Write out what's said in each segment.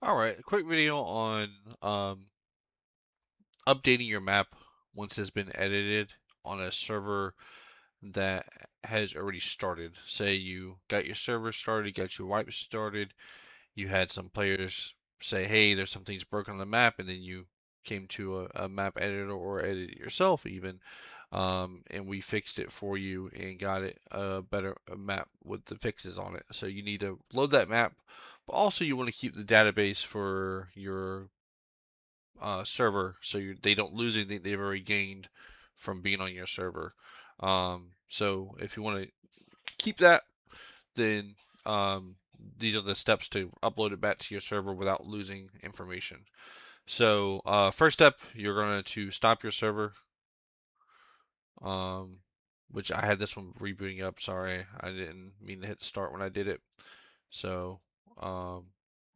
All right, a quick video on updating your map once it's been edited on a server that has already started. Say you got your server started, got your wipe started, you had some players say, hey, there's some things broken on the map, and then you came to a map editor or edit it yourself even, and we fixed it for you and got it a better map with the fixes on it. So you need to load that map, but also you want to keep the database for your server so they don't lose anything they've already gained from being on your server. So if you want to keep that, then these are the steps to upload it back to your server without losing information. So first step, you're going to stop your server, um, which I had this one rebooting up. Sorry, I didn't mean to hit start when I did it. So um,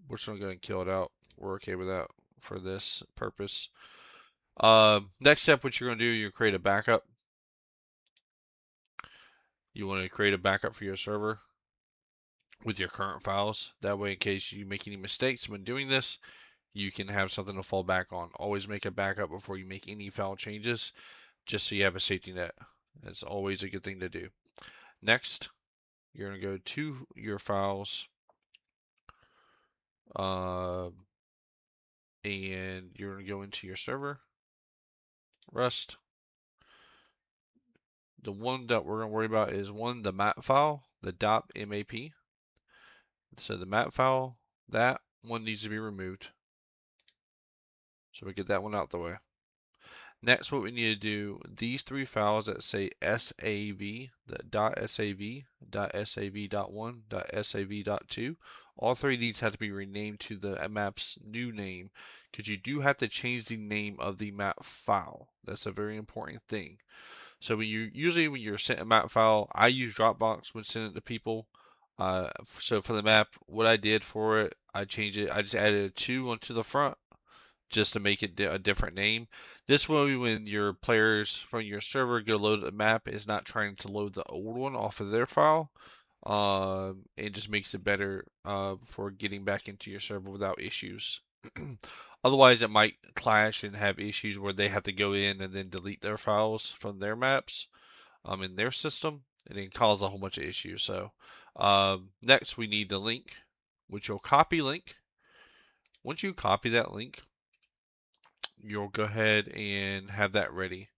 we're just going to go and kill it out. We're okay with that for this purpose. Next step, what you're going to do, you create a backup. You want to create a backup for your server with your current files. That way, in case you make any mistakes when doing this, you can have something to fall back on. Always make a backup before you make any file changes, just so you have a safety net. That's always a good thing to do. Next, you're going to go to your files, uh, and you're going to go into your server, Rust. The one that we're going to worry about is the map file, the .map. So the map file, that one needs to be removed. So we get that one out the way. Next, what we need to do, these three files that say SAV, the .sav, .sav.1, .sav.2, all three of these have to be renamed to the map's new name because you do have to change the name of the map file. That's a very important thing. So when you're sent a map file, I use Dropbox when sending it to people. So for the map, what I did for it, I changed it. I just added a 2 onto the front just to make it a different name. This way, when your players from your server go load the map, it's not trying to load the old one off of their file. It just makes it better for getting back into your server without issues. Otherwise, it might clash and have issues where they have to go in and then delete their files from their maps in their system, and it can cause a whole bunch of issues. So, next we need the link, which you'll copy link. Once you copy that link, you'll go ahead and have that ready.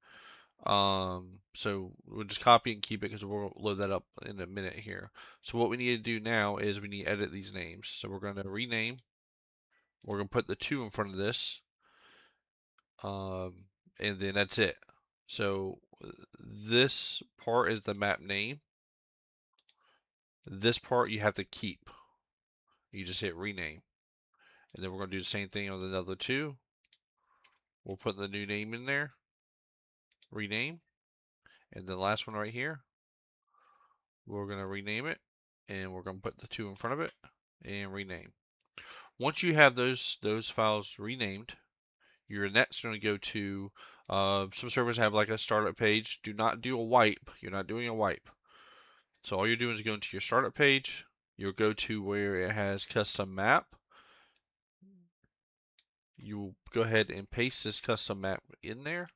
So we'll just copy and keep it because we'll load that up in a minute here. So what we need to do now is we need to edit these names. So we're going to rename. We're going to put the 2 in front of this, um, and then that's it. So this part is the map name. This part you have to keep. You just hit rename. And then we're going to do the same thing on the other 2. We'll put the new name in there, rename, and the last one right here, we're going to rename it, and we're going to put the 2 in front of it and rename. Once you have those files renamed, you're next going to go to some servers have like a startup page. Do not do a wipe. You're not doing a wipe. So all you're doing is going to your startup page. You'll go to where it has custom map. You go ahead and paste this custom map in there.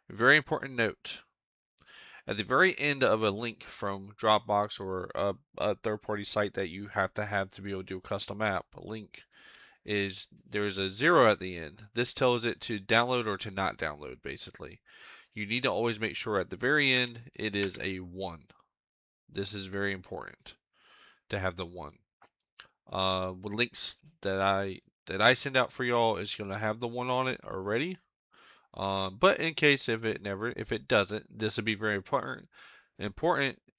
Very important note. At the very end of a link from Dropbox or a third-party site that you have to be able to do a custom app, a link is there's a 0 at the end. This tells it to download or to not download, basically. You need to always make sure at the very end it is a 1. This is very important to have the 1. With links that I send out for y'all is going to have the 1 on it already. But in case if it doesn't, this will be very important.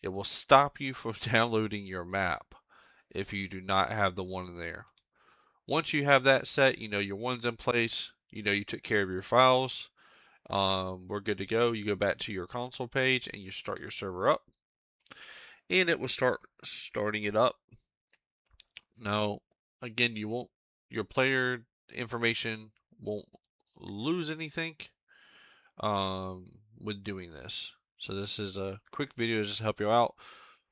It will stop you from downloading your map if you do not have the 1 in there. Once you have that set, you know your 1's in place, you know you took care of your files. We're good to go. You go back to your console page and you start your server up, and it will start starting it up. Now, again, your player information won't lose anything with doing this. So this is a quick video to just help you out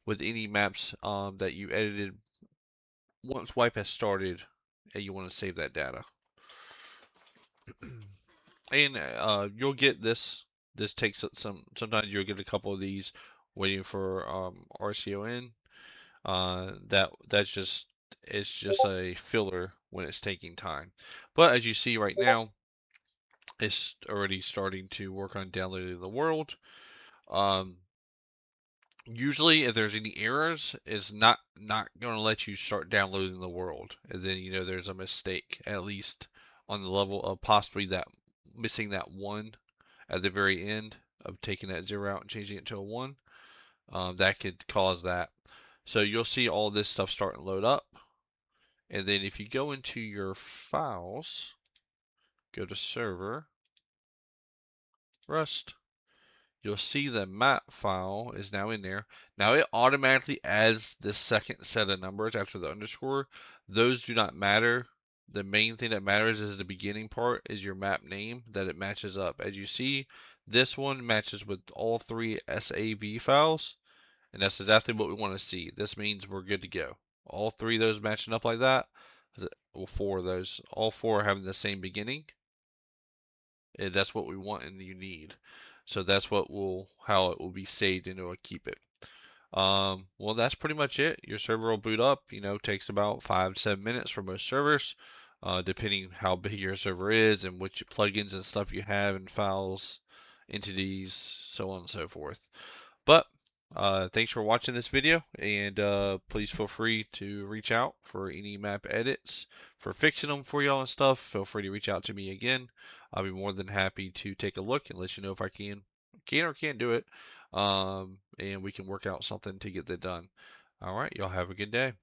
with any maps that you edited once wipe has started, and you want to save that data. And you'll get this. This takes some. Sometimes you'll get a couple of these waiting for RCON. That's just it's just a filler when it's taking time. But as you see right now, it's already starting to work on downloading the world. Um, Usually, if there's any errors, it's not going to let you start downloading the world, and then you know there's a mistake, at least on the level of possibly that missing that one at the very end of taking that zero out and changing it to a one. That could cause that. So you'll see all this stuff starting to load up, and then if you go into your files, go to server, Rust. You'll see the map file is now in there. Now it automatically adds the second set of numbers after the underscore. Those do not matter. The main thing that matters is the beginning part is your map name, that it matches up. As you see, this one matches with all three SAV files, and that's exactly what we want to see. This means we're good to go. All three of those matching up like that, well, four of those, all four having the same beginning. And that's what we want and you need. So that's how it will be saved into a keep it. Well, that's pretty much it. Your server will boot up. You know, takes about 5 to 7 minutes for most servers, depending how big your server is and which plugins and stuff you have and files, entities, so on and so forth. But thanks for watching this video, and please feel free to reach out for any map edits, for fixing them for y'all and stuff. Feel free to reach out to me again. I'll be more than happy to take a look and let you know if I can or can't do it, and we can work out something to get that done. All right, y'all have a good day.